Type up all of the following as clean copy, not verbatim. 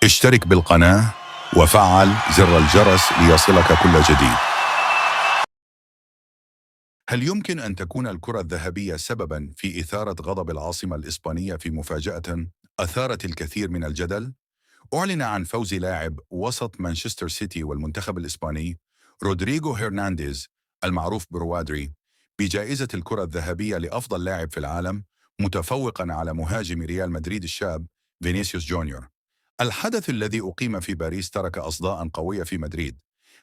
اشترك بالقناة وفعل زر الجرس ليصلك كل جديد. هل يمكن أن تكون الكرة الذهبية سبباً في إثارة غضب العاصمة الإسبانية في مفاجأة أثارت الكثير من الجدل؟ أعلن عن فوز لاعب وسط مانشستر سيتي والمنتخب الإسباني رودريغو هرنانديز المعروف بروادري بجائزة الكرة الذهبية لأفضل لاعب في العالم، متفوقاً على مهاجم ريال مدريد الشاب فينيسيوس جونيور. الحدث الذي أقيم في باريس ترك أصداء قوية في مدريد،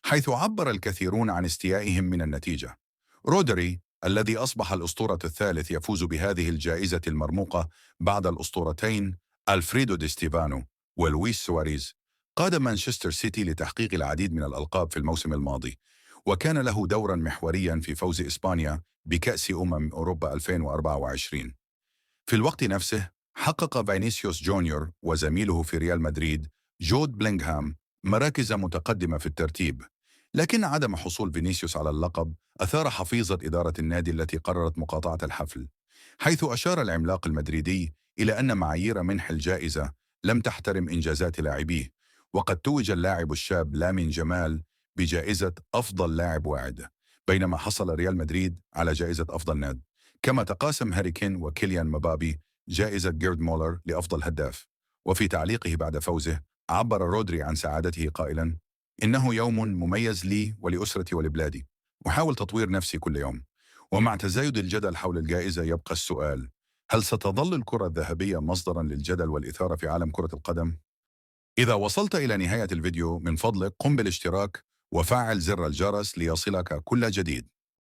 حيث عبر الكثيرون عن استيائهم من النتيجة. رودري الذي أصبح الأسطورة الثالث يفوز بهذه الجائزة المرموقة بعد الأسطورتين ألفريدو دي ستيفانو ولويس سواريز، قاد مانشستر سيتي لتحقيق العديد من الألقاب في الموسم الماضي، وكان له دورا محوريا في فوز إسبانيا بكأس أوروبا 2024. في الوقت نفسه حقق فينيسيوس جونيور وزميله في ريال مدريد جود بلينغهام مراكز متقدمة في الترتيب، لكن عدم حصول فينيسيوس على اللقب أثار حفيظة إدارة النادي التي قررت مقاطعة الحفل، حيث أشار العملاق المدريدي إلى أن معايير منح الجائزة لم تحترم إنجازات لاعبيه، وقد توج اللاعب الشاب لامين جمال بجائزة أفضل لاعب واعد، بينما حصل ريال مدريد على جائزة أفضل نادي. كما تقاسم هاري كين وكيليان مبابي جائزة جيرد مولر لأفضل هداف. وفي تعليقه بعد فوزه عبر رودري عن سعادته قائلا: إنه يوم مميز لي ولأسرتي ولبلادي، أحاول تطوير نفسي كل يوم. ومع تزايد الجدل حول الجائزة يبقى السؤال: هل ستظل الكرة الذهبية مصدرا للجدل والإثارة في عالم كرة القدم؟ إذا وصلت إلى نهاية الفيديو من فضلك قم بالاشتراك وفعل زر الجرس ليصلك كل جديد.